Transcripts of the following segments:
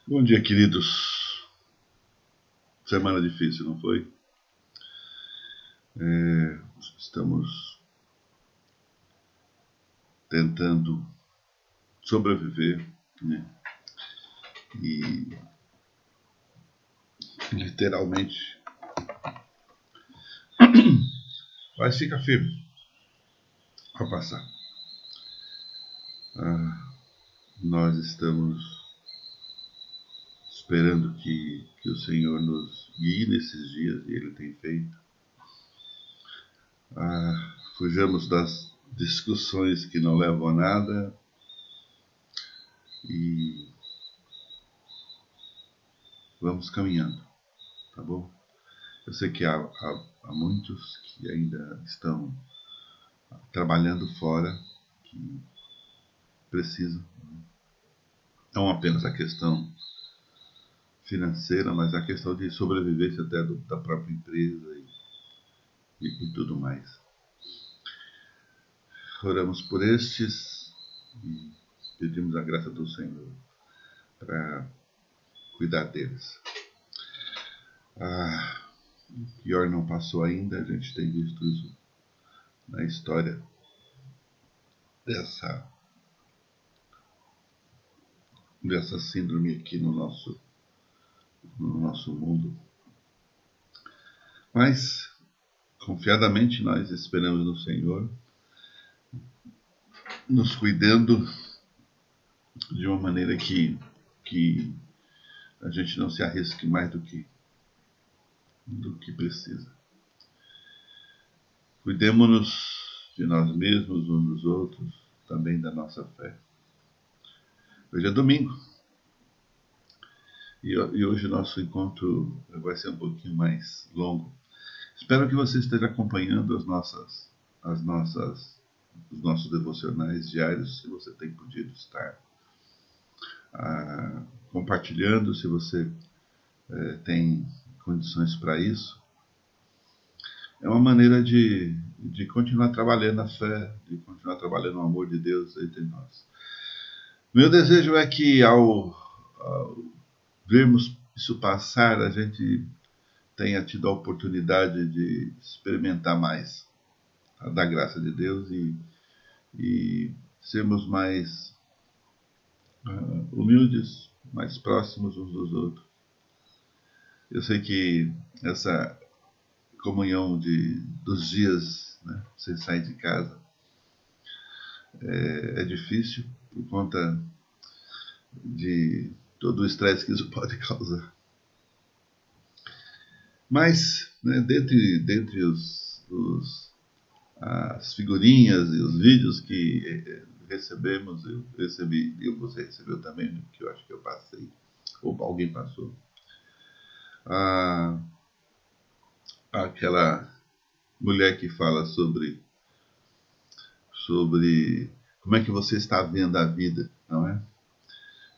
Bom dia, queridos. Semana difícil, não foi? Estamos tentando sobreviver, né? E literalmente. Mas fica firme, vai passar. Nós estamos esperando que o Senhor nos guie nesses dias, e Ele tem feito. Fujamos das discussões que não levam a nada e vamos caminhando, tá bom? Eu sei que há muitos que ainda estão trabalhando fora, que precisam. Não apenas a questão financeira, mas a questão de sobrevivência até da própria empresa e tudo mais. Oramos por estes e pedimos a graça do Senhor para cuidar deles. O pior não passou ainda, a gente tem visto isso na história dessa síndrome aqui no nosso mundo. Mas, confiadamente, nós esperamos no Senhor, nos cuidando de uma maneira que a gente não se arrisque mais do que precisa. Cuidemos-nos de nós mesmos, uns dos outros, também da nossa fé. Hoje é domingo. E hoje o nosso encontro vai ser um pouquinho mais longo. Espero que você esteja acompanhando os nossos devocionais diários, se você tem podido estar compartilhando, se você tem condições para isso. É uma maneira de continuar trabalhando a fé, de continuar trabalhando o amor de Deus entre nós. Meu desejo é que ao vermos isso passar, a gente tenha tido a oportunidade de experimentar mais da graça de Deus e sermos mais humildes, mais próximos uns dos outros. Eu sei que essa comunhão dos dias, né, sem sair de casa, é difícil por conta de todo o estresse que isso pode causar. Mas, né, dentre as figurinhas e os vídeos que recebemos, eu recebi, e você recebeu também, que eu acho que eu passei, ou alguém passou, aquela mulher que fala sobre como é que você está vendo a vida, não é?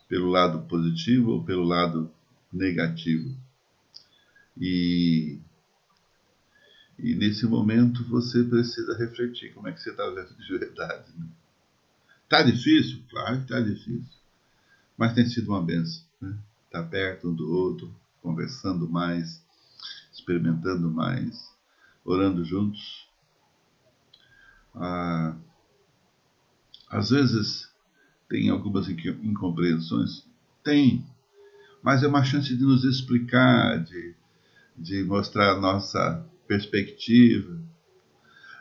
Pelo lado positivo ou pelo lado negativo. E nesse momento você precisa refletir como é que você está vendo de verdade. Está difícil? Claro que está difícil. Mas tem sido uma benção. Né? Estar perto um do outro, conversando mais, experimentando mais, orando juntos. Às vezes tem algumas incompreensões? Tem. Mas é uma chance de nos explicar, de mostrar a nossa perspectiva.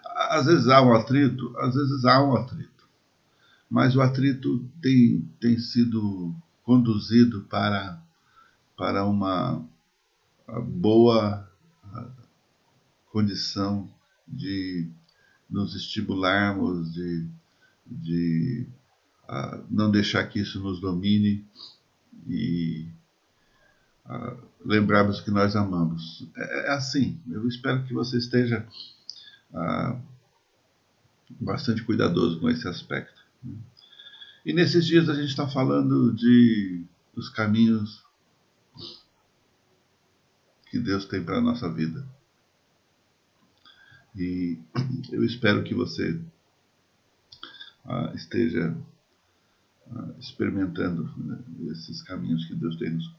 Às vezes há um atrito, mas o atrito tem sido conduzido para uma boa condição de nos estimularmos, de não deixar que isso nos domine e lembrarmos que nós amamos. É assim, eu espero que você esteja bastante cuidadoso com esse aspecto. E nesses dias a gente está falando dos caminhos que Deus tem para a nossa vida. E eu espero que você esteja experimentando, né, esses caminhos que Deus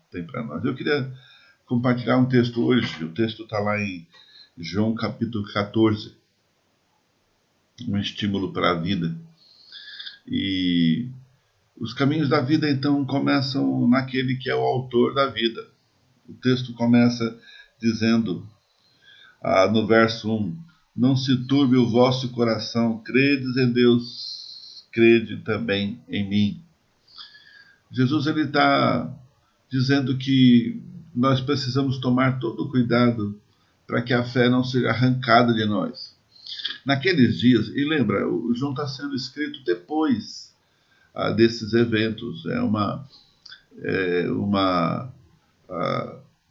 tem para nós. Eu queria compartilhar um texto hoje. O texto está lá em João capítulo 14, um estímulo para a vida. E os caminhos da vida, então, começam naquele que é o autor da vida. O texto começa dizendo, no verso 1, não se turbe o vosso coração, credes em Deus, crede também em mim. Jesus está dizendo que nós precisamos tomar todo o cuidado para que a fé não seja arrancada de nós. Naqueles dias, e lembra, o João está sendo escrito depois desses eventos, é uma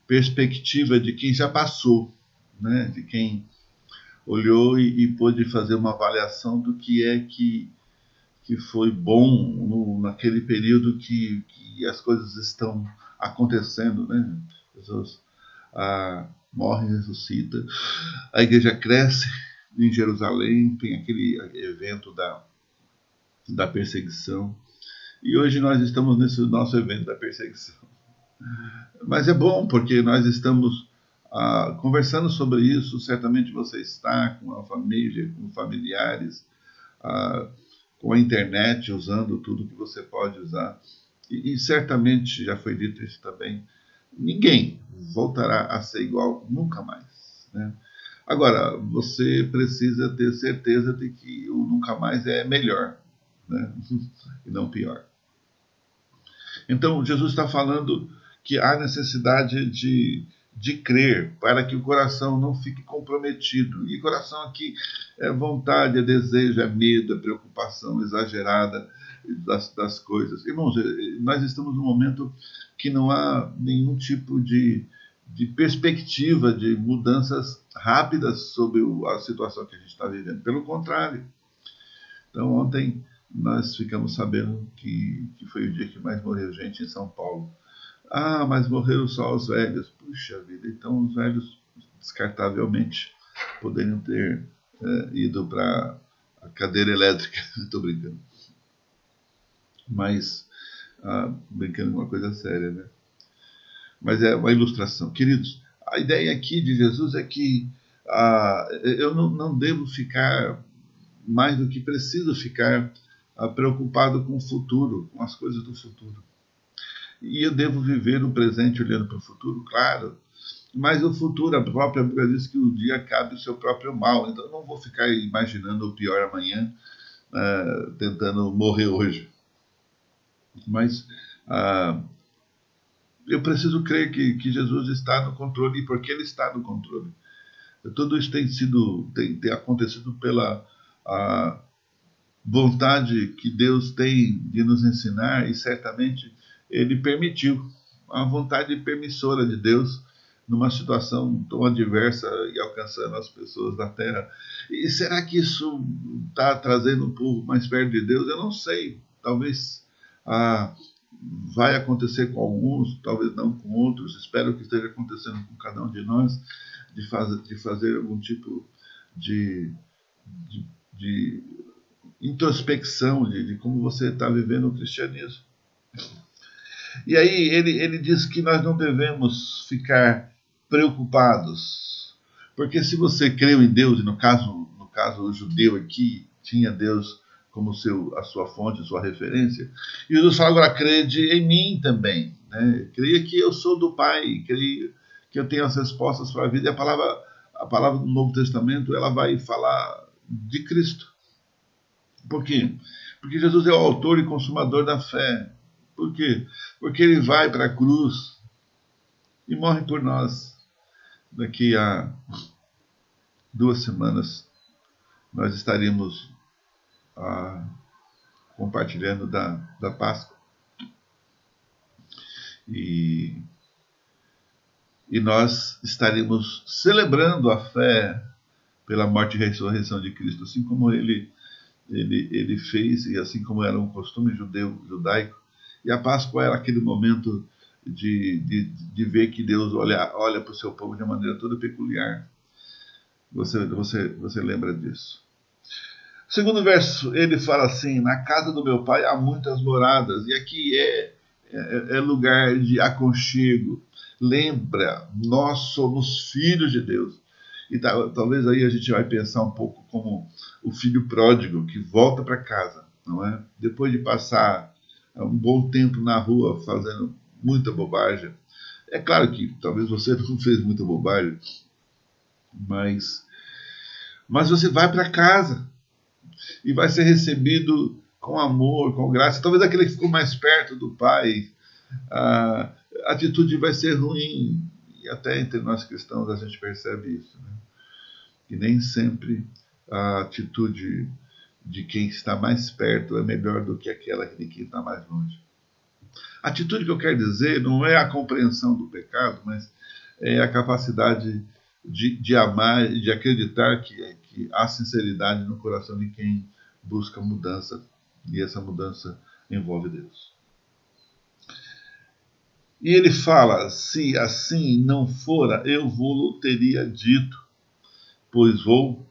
perspectiva de quem já passou, né? De quem olhou e pôde fazer uma avaliação do que é que foi bom naquele período que as coisas estão acontecendo, né? Jesus morre e ressuscita, a igreja cresce em Jerusalém, tem aquele evento da perseguição, e hoje nós estamos nesse nosso evento da perseguição. Mas é bom, porque nós estamos conversando sobre isso. Certamente você está com a família, com familiares, com a internet, usando tudo que você pode usar. E certamente, já foi dito isso também, ninguém voltará a ser igual nunca mais, né? Agora, você precisa ter certeza de que o nunca mais é melhor, né? E não pior. Então, Jesus está falando que há necessidade de crer para que o coração não fique comprometido. E coração aqui é vontade, é desejo, é medo, é preocupação exagerada das coisas. Irmãos, nós estamos num momento que não há nenhum tipo de perspectiva de mudanças rápidas sobre a situação que a gente está vivendo. Pelo contrário. Então, ontem nós ficamos sabendo que foi o dia que mais morreu gente em São Paulo. Mas morreram só os velhos. Puxa vida, então os velhos, descartavelmente, poderiam ter ido para a cadeira elétrica. Estou brincando. Mas, brincando com uma coisa séria, né? Mas é uma ilustração. Queridos, a ideia aqui de Jesus é que eu não devo ficar mais do que preciso ficar preocupado com o futuro, com as coisas do futuro. E eu devo viver no presente olhando para o futuro, claro. Mas o futuro, a própria Bíblia diz que o dia cabe o seu próprio mal. Então eu não vou ficar imaginando o pior amanhã, tentando morrer hoje. Mas eu preciso crer que Jesus está no controle, e porque Ele está no controle. Tudo isso tem acontecido pela vontade que Deus tem de nos ensinar, e certamente Ele permitiu. A vontade permissora de Deus numa situação tão adversa e alcançando as pessoas da terra. E será que isso está trazendo o povo mais perto de Deus? Eu não sei. Talvez vai acontecer com alguns, talvez não com outros. Espero que esteja acontecendo com cada um de nós, de fazer algum tipo de introspecção de como você está vivendo o cristianismo. E aí ele diz que nós não devemos ficar preocupados, porque se você creu em Deus, e no caso o judeu aqui tinha Deus como a sua fonte, sua referência, e Jesus fala: agora crede em mim também, né? Creia que eu sou do Pai, creia que eu tenho as respostas para a vida. E a palavra do Novo Testamento, ela vai falar de Cristo. Por quê? Porque Jesus é o autor e consumador da fé. Por quê? Porque Ele vai para a cruz e morre por nós. Daqui a 2 semanas nós estaremos compartilhando da Páscoa. E nós estaremos celebrando a fé pela morte e ressurreição de Cristo, assim como ele fez, e assim como era um costume judaico. E a Páscoa era aquele momento de ver que Deus olha para o seu povo de uma maneira toda peculiar. Você lembra disso. Segundo verso, ele fala assim: na casa do meu pai há muitas moradas, e aqui é lugar de aconchego. Lembra, nós somos filhos de Deus. E talvez aí a gente vai pensar um pouco como o filho pródigo que volta para casa, não é? Depois de passar um bom tempo na rua fazendo muita bobagem. É claro que talvez você não fez muita bobagem, mas, mas você vai para casa e vai ser recebido com amor, com graça. Talvez aquele que ficou mais perto do pai, a atitude vai ser ruim. E até entre nós cristãos a gente percebe isso, né? E nem sempre a atitude de quem está mais perto é melhor do que aquela de quem está mais longe. A atitude que eu quero dizer não é a compreensão do pecado, mas é a capacidade de amar e de acreditar que há sinceridade no coração de quem busca mudança, e essa mudança envolve Deus. E ele fala: se assim não fora, eu vou teria dito, pois vou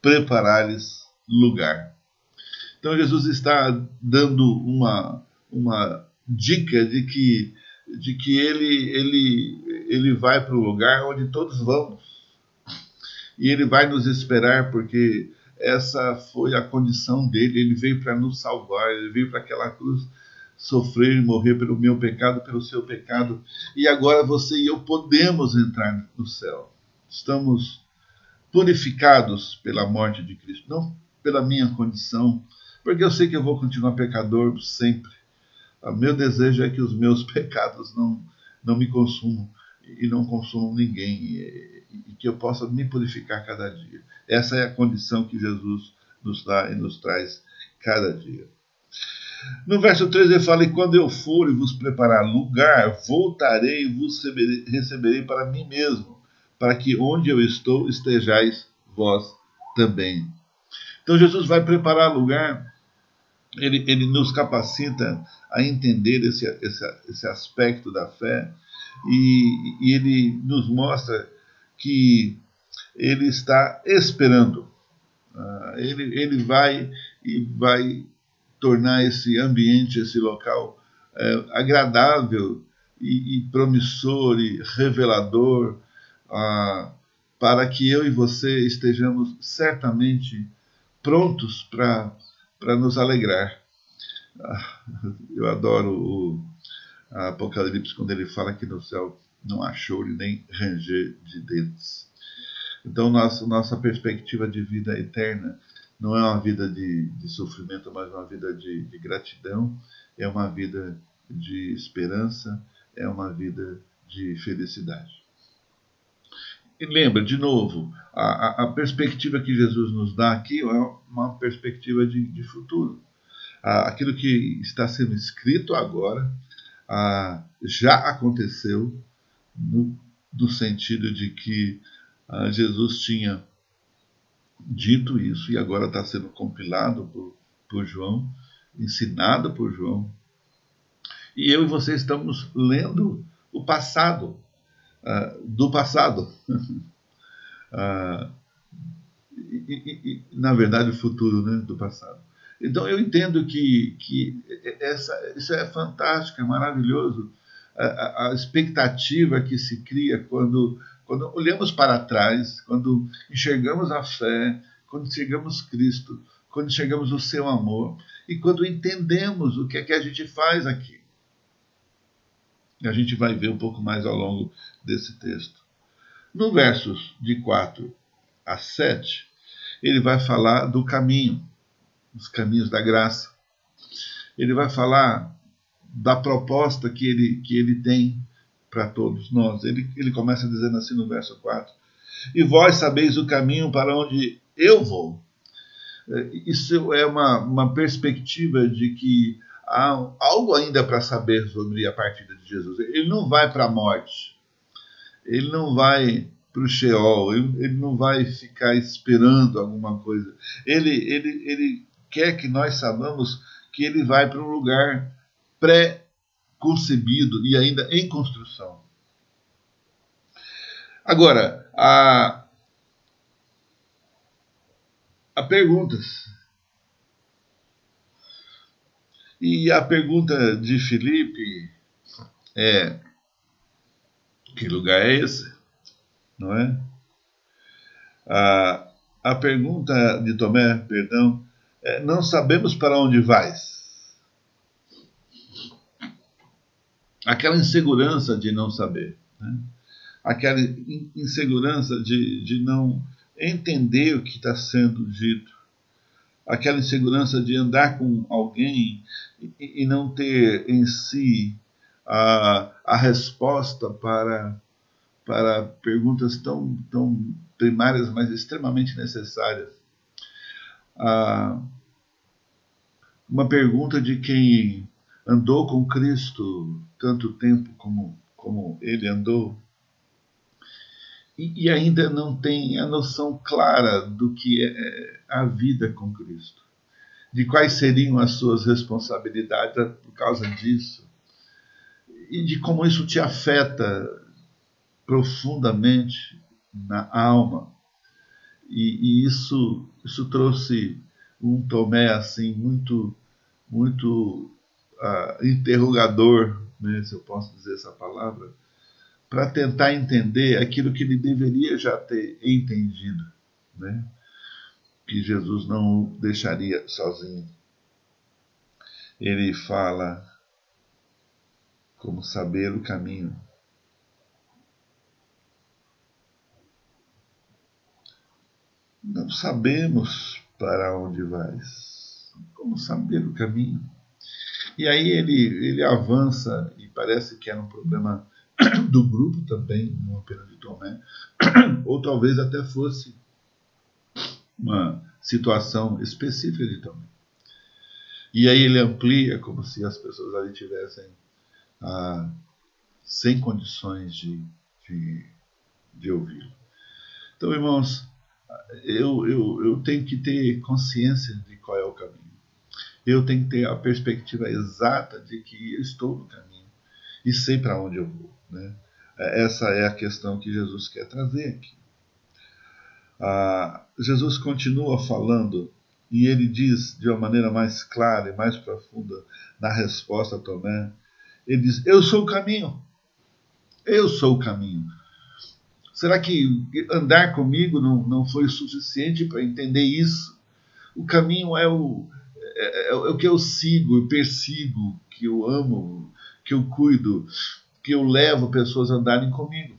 preparar-lhes lugar. Então Jesus está dando uma dica de que ele vai para o lugar onde todos vamos. E ele vai nos esperar porque essa foi a condição dele. Ele veio para nos salvar, ele veio para aquela cruz sofrer e morrer pelo meu pecado, pelo seu pecado. E agora você e eu podemos entrar no céu. Estamos purificados pela morte de Cristo, não pela minha condição, porque eu sei que eu vou continuar pecador sempre. O meu desejo é que os meus pecados não me consumam e não consumam ninguém, e que eu possa me purificar cada dia. Essa é a condição que Jesus nos dá e nos traz cada dia. No verso 3 ele fala: e quando eu for e vos preparar lugar, voltarei e vos receberei para mim mesmo, para que onde eu estou estejais vós também. Então Jesus vai preparar lugar, ele nos capacita a entender esse aspecto da fé, e ele nos mostra que ele está esperando. Ele vai e vai tornar esse ambiente, esse local agradável e promissor e revelador, para que eu e você estejamos certamente prontos para nos alegrar. Eu adoro o Apocalipse quando ele fala que no céu não há choro nem ranger de dentes. Então nossa perspectiva de vida eterna não é uma vida de sofrimento, mas uma vida de gratidão, é uma vida de esperança, é uma vida de felicidade. E lembra, de novo, a perspectiva que Jesus nos dá aqui é uma perspectiva de futuro. Aquilo que está sendo escrito agora já aconteceu, no sentido de que Jesus tinha dito isso e agora está sendo compilado por João, ensinado por João. E eu e você estamos lendo o passado, do passado. Na verdade, o futuro, né, do passado. Então eu entendo que isso é fantástico, é maravilhoso. A expectativa que se cria quando olhamos para trás, quando enxergamos a fé, quando enxergamos Cristo, quando enxergamos o seu amor e quando entendemos o que é que a gente faz aqui. A gente vai ver um pouco mais ao longo desse texto. No versos de 4 a 7, ele vai falar do caminho, os caminhos da graça. Ele vai falar da proposta que ele tem para todos nós. Ele começa dizendo assim no verso 4: e vós sabeis o caminho para onde eu vou. Isso é uma perspectiva de que há algo ainda para saber sobre a partida de Jesus. Ele não vai para a morte, ele não vai para o Sheol, ele não vai ficar esperando alguma coisa. Ele quer que nós saibamos que ele vai para um lugar pré-concebido e ainda em construção. Agora, a perguntas. E a pergunta de Filipe é: que lugar é esse? Não é? A pergunta de Tomé, perdão, é: não sabemos para onde vais. Aquela insegurança de não saber, né? Aquela insegurança de não entender o que está sendo dito, aquela insegurança de andar com alguém e não ter em si a resposta para perguntas tão primárias, mas extremamente necessárias. Uma pergunta de quem andou com Cristo tanto tempo como ele andou, e ainda não tem a noção clara do que é a vida com Cristo, de quais seriam as suas responsabilidades por causa disso, e de como isso te afeta profundamente na alma. E isso trouxe um Tomé assim muito interrogador, né, se eu posso dizer essa palavra, para tentar entender aquilo que ele deveria já ter entendido, né? Que Jesus não o deixaria sozinho. Ele fala como saber o caminho. Não sabemos para onde vais. Como saber o caminho? E aí ele avança, e parece que era um problema do grupo também, não apenas de Tomé, ou talvez até fosse uma situação específica de Tomé. E aí ele amplia como se as pessoas ali tivessem sem condições de ouvi-lo. Então, irmãos, eu tenho que ter consciência de qual é o caminho. Eu tenho que ter a perspectiva exata de que eu estou no caminho e sei para onde eu vou, né? Essa é a questão que Jesus quer trazer aqui. Jesus continua falando e ele diz de uma maneira mais clara e mais profunda na resposta a Tomé. Ele diz: eu sou o caminho. Eu sou o caminho. Será que andar comigo não foi suficiente para entender isso? O caminho é o que eu sigo, eu persigo, que eu amo, que eu cuido, que eu levo pessoas a andarem comigo.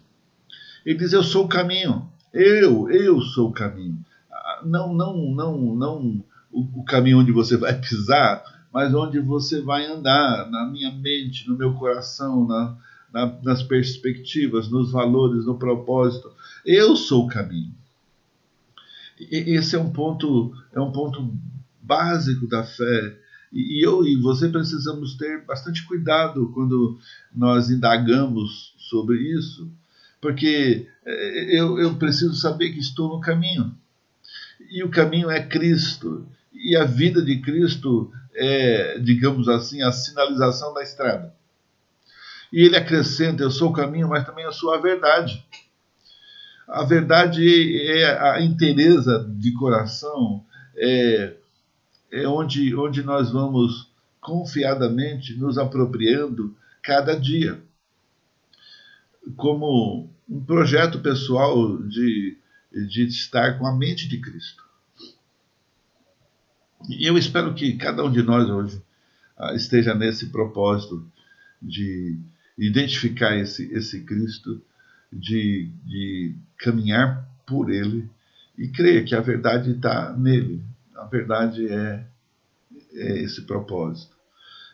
Ele diz: eu sou o caminho. Eu sou o caminho. Não o caminho onde você vai pisar, mas onde você vai andar, na minha mente, no meu coração, nas perspectivas, nos valores, no propósito. Eu sou o caminho. Esse é um ponto básico da fé. E eu e você precisamos ter bastante cuidado quando nós indagamos sobre isso, porque eu preciso saber que estou no caminho. E o caminho é Cristo. E a vida de Cristo é, digamos assim, a sinalização da estrada. E ele acrescenta: eu sou o caminho, mas também eu sou a verdade. A verdade é a inteireza de coração, é onde nós vamos confiadamente nos apropriando cada dia, como um projeto pessoal de estar com a mente de Cristo. E eu espero que cada um de nós hoje esteja nesse propósito de identificar esse Cristo, de caminhar por ele e crer que a verdade está nele. A verdade é esse propósito.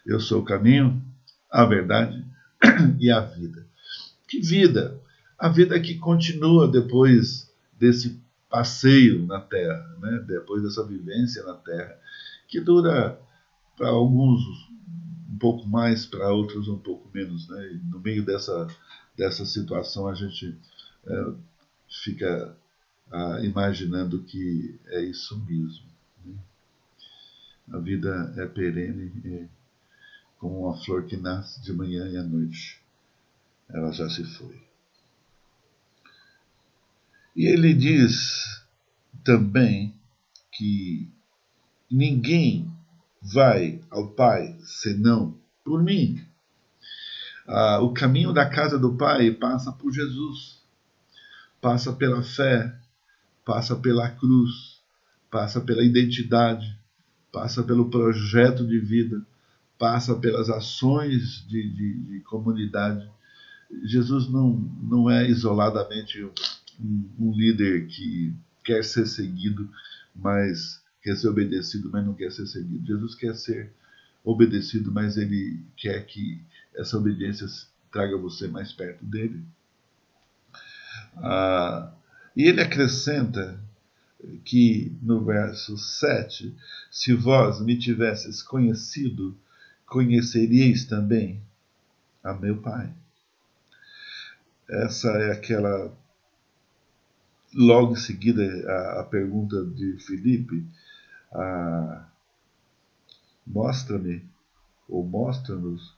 Eu sou o caminho, a verdade e a vida. Que vida? A vida que continua depois desse passeio na Terra, né? Depois dessa vivência na Terra, que dura para alguns um pouco mais, para outros um pouco menos, né? E no meio dessa situação a gente fica imaginando que é isso mesmo, né? A vida é perene, é como uma flor que nasce de manhã e à noite ela já se foi. E ele diz também que ninguém vai ao Pai senão por mim. O caminho da casa do Pai passa por Jesus, passa pela fé, passa pela cruz, passa pela identidade, passa pelo projeto de vida, passa pelas ações de comunidade. Jesus não é isoladamente um líder que quer ser seguido, mas quer ser obedecido, mas não quer ser seguido. Jesus quer ser obedecido, mas ele quer que essa obediência traga você mais perto dele. E ele acrescenta que no verso 7, se vós me tivesses conhecido, conheceríeis também a meu Pai. Essa é aquela, logo em seguida, a pergunta de Filipe, mostra-me, ou mostra-nos,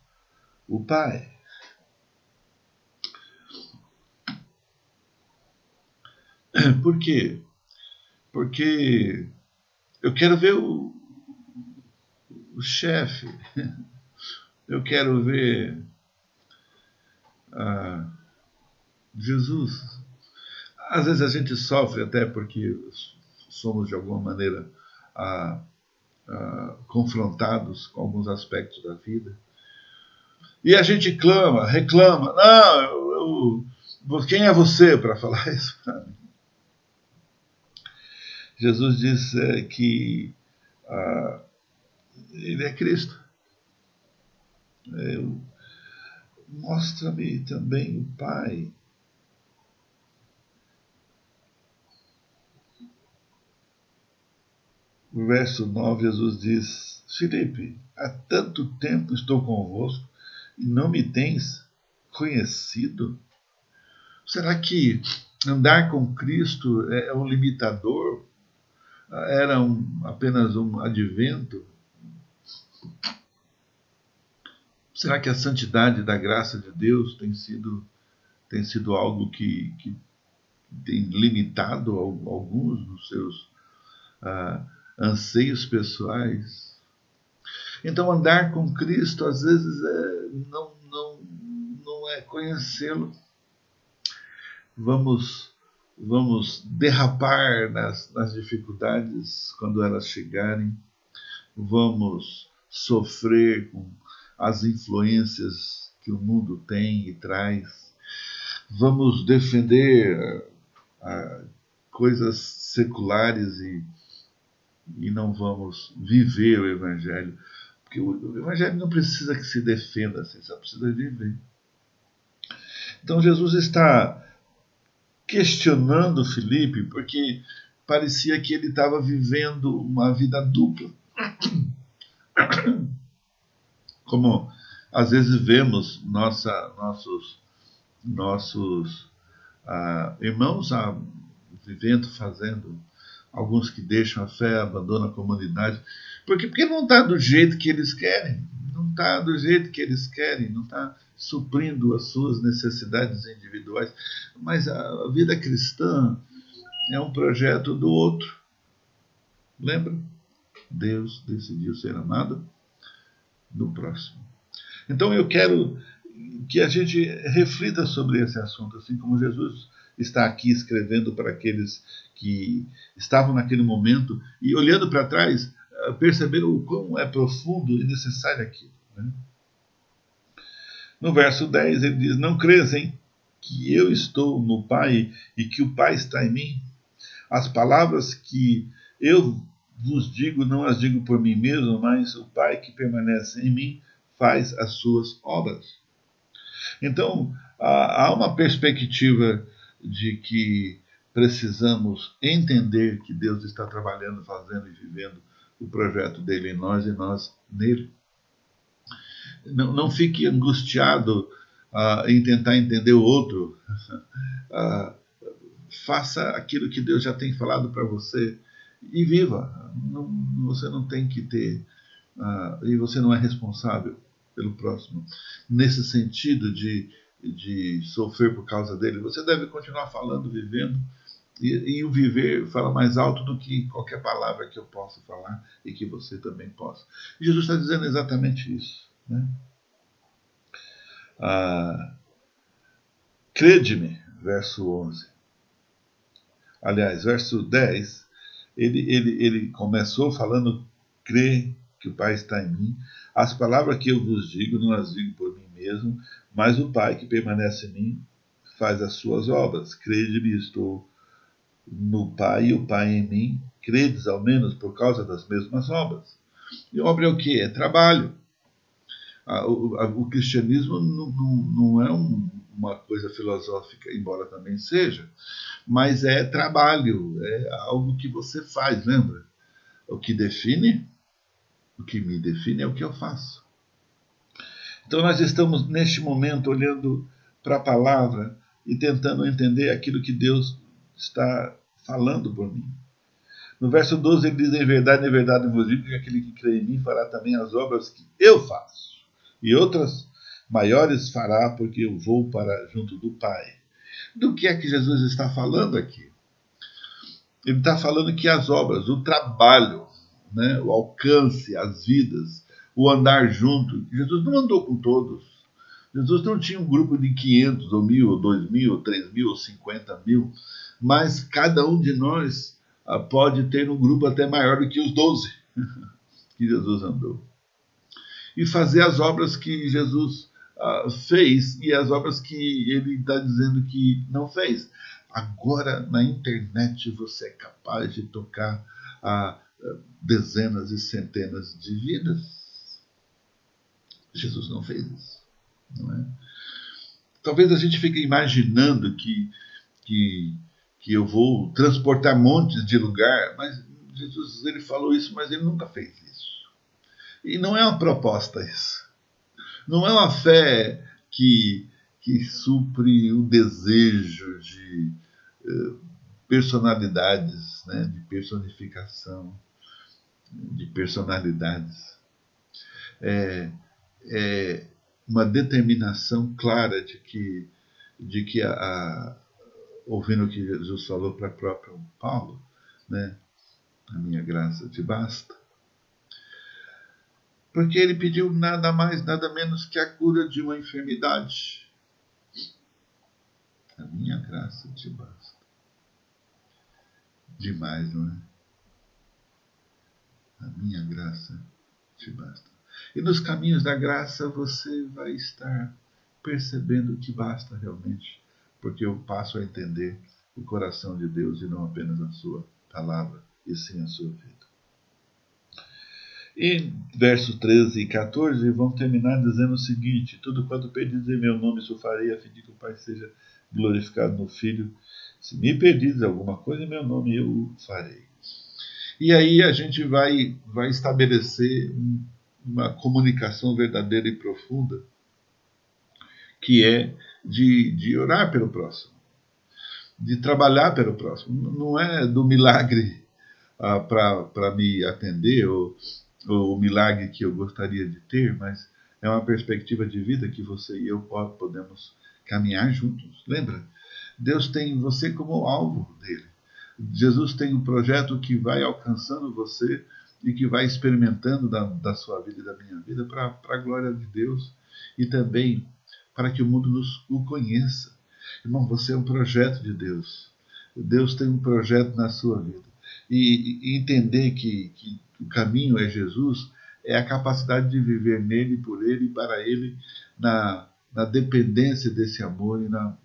o Pai. Por quê? Porque eu quero ver o chefe, eu quero ver Jesus. Às vezes a gente sofre até porque somos de alguma maneira confrontados com alguns aspectos da vida. E a gente clama, reclama. Não, quem é você para falar isso para mim? Jesus diz que ele é Cristo. Mostra-me também o Pai. No verso 9, Jesus diz: Filipe, há tanto tempo estou convosco e não me tens conhecido? Será que andar com Cristo é um limitador? Era apenas um advento? Será que a santidade da graça de Deus tem sido algo que tem limitado alguns dos seus anseios pessoais? Então, andar com Cristo, às vezes, não é conhecê-lo. Vamos derrapar nas dificuldades quando elas chegarem. Vamos sofrer com as influências que o mundo tem e traz. Vamos defender coisas seculares e não vamos viver o Evangelho. Porque o Evangelho não precisa que se defenda, assim, só precisa viver. Então Jesus está questionando Filipe, porque parecia que ele estava vivendo uma vida dupla. Como às vezes vemos nossos irmãos vivendo, fazendo, alguns que deixam a fé, abandonam a comunidade, porque não está do jeito que eles querem, não está do jeito que eles querem, não está suprindo as suas necessidades individuais, mas a vida cristã é um projeto do outro. Lembra? Deus decidiu ser amado no próximo. Então eu quero que a gente reflita sobre esse assunto, assim como Jesus está aqui escrevendo para aqueles que estavam naquele momento e olhando para trás, perceberam o quão é profundo e necessário aquilo. Né? No verso 10 ele diz: não crescem que eu estou no Pai e que o Pai está em mim? As palavras que eu vos digo, não as digo por mim mesmo, mas o Pai que permanece em mim faz as suas obras. Então, há uma perspectiva de que precisamos entender que Deus está trabalhando, fazendo e vivendo o projeto dele em nós e nós nele. Não fique angustiado em tentar entender o outro. Faça aquilo que Deus já tem falado para você e viva. Você não tem que ter, e você não é responsável pelo próximo. Nesse sentido de sofrer por causa dele, você deve continuar falando, vivendo E o viver fala mais alto do que qualquer palavra que eu possa falar e que você também possa. E Jesus está dizendo exatamente isso. Né? Crede-me, verso 11. Aliás, verso 10, ele começou falando, crê que o Pai está em mim. As palavras que eu vos digo, não as digo por mim mesmo, mas o Pai que permanece em mim faz as suas obras. Crede-me, estou no Pai e o Pai em mim. Credes, ao menos, por causa das mesmas obras. E obra é o quê? É trabalho. O cristianismo não é uma coisa filosófica, embora também seja, mas é trabalho, é algo que você faz, lembra? O que me define é o que eu faço. Então nós estamos neste momento olhando para a palavra e tentando entender aquilo que Deus está falando por mim. No verso 12 ele diz, em verdade eu vos digo que aquele que crê em mim fará também as obras que eu faço. E outras maiores fará, porque eu vou para junto do Pai. Do que é que Jesus está falando aqui? Ele está falando que as obras, o trabalho, né, o alcance, as vidas, o andar junto. Jesus não andou com todos. Jesus não tinha um grupo de 500, ou 1.000, ou 2.000, ou 3.000, ou 50.000. Mas cada um de nós pode ter um grupo até maior do que os 12 que Jesus andou. E fazer as obras que Jesus fez e as obras que ele está dizendo que não fez. Agora, na internet, você é capaz de tocar dezenas e centenas de vidas. Jesus não fez isso. Não é? Talvez a gente fique imaginando que eu vou transportar montes de lugar, mas Jesus ele falou isso, mas ele nunca fez isso. E não é uma proposta isso. Não é uma fé que supre o desejo de personalidades, né, de personificação, de personalidades. É uma determinação clara de que ouvindo o que Jesus falou para o próprio Paulo, né, a minha graça te basta. Porque ele pediu nada mais, nada menos que a cura de uma enfermidade. A minha graça te basta. Demais, não é? A minha graça te basta. E nos caminhos da graça você vai estar percebendo que basta realmente, porque eu passo a entender o coração de Deus e não apenas a sua palavra, e sim a sua vida. E versos 13 e 14 vão terminar dizendo o seguinte: tudo quanto pedis em meu nome, isso farei, a fim de que o Pai seja glorificado no Filho. Se me pedis alguma coisa em meu nome, eu o farei. E aí a gente vai estabelecer uma comunicação verdadeira e profunda, que é de orar pelo próximo, de trabalhar pelo próximo. Não é do milagre para me atender, ou o milagre que eu gostaria de ter, mas é uma perspectiva de vida que você e eu podemos caminhar juntos. Lembra? Deus tem você como alvo dele. Jesus tem um projeto que vai alcançando você e que vai experimentando da sua vida e da minha vida para a glória de Deus e também para que o mundo o conheça. Irmão, você é um projeto de Deus. Deus tem um projeto na sua vida. E entender que o caminho é Jesus é a capacidade de viver nele, por ele e para ele, na dependência desse amor e na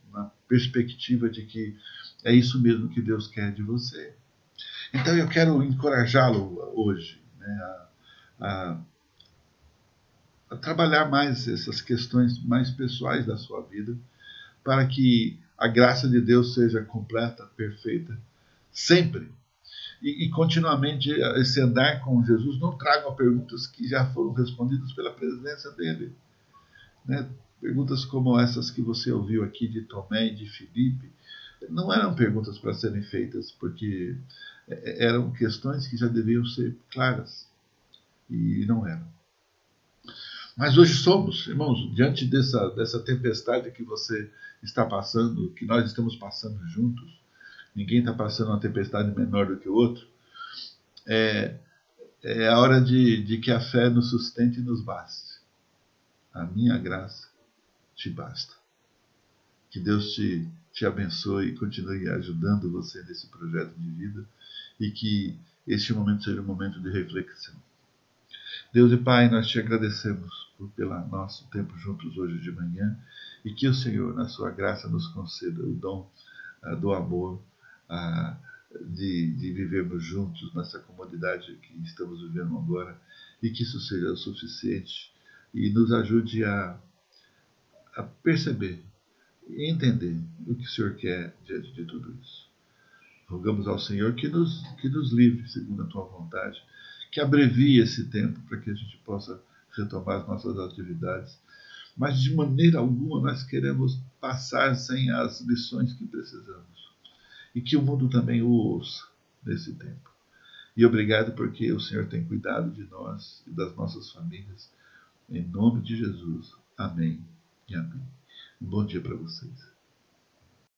perspectiva de que é isso mesmo que Deus quer de você. Então eu quero encorajá-lo hoje, né, a trabalhar mais essas questões mais pessoais da sua vida, para que a graça de Deus seja completa, perfeita, sempre. E continuamente esse andar com Jesus não traga perguntas que já foram respondidas pela presença dele. Né? Perguntas como essas que você ouviu aqui de Tomé e de Filipe, não eram perguntas para serem feitas, porque eram questões que já deviam ser claras, e não eram. Mas hoje somos, irmãos, diante dessa tempestade que você está passando, que nós estamos passando juntos, ninguém está passando uma tempestade menor do que o outro, é, é a hora de que a fé nos sustente e nos baste. A minha graça te basta. Que Deus te abençoe e continue ajudando você nesse projeto de vida e que este momento seja um momento de reflexão. Deus e Pai, nós te agradecemos pelo nosso tempo juntos hoje de manhã e que o Senhor, na sua graça, nos conceda o dom do amor, de vivermos juntos nessa comodidade que estamos vivendo agora e que isso seja o suficiente e nos ajude a perceber e entender o que o Senhor quer diante de tudo isso. Rogamos ao Senhor que nos livre, segundo a tua vontade, que abrevie esse tempo para que a gente possa retomar as nossas atividades. Mas de maneira alguma nós queremos passar sem as lições que precisamos. E que o mundo também o ouça nesse tempo. E obrigado porque o Senhor tem cuidado de nós e das nossas famílias. Em nome de Jesus. Amém e amém. Um bom dia para vocês.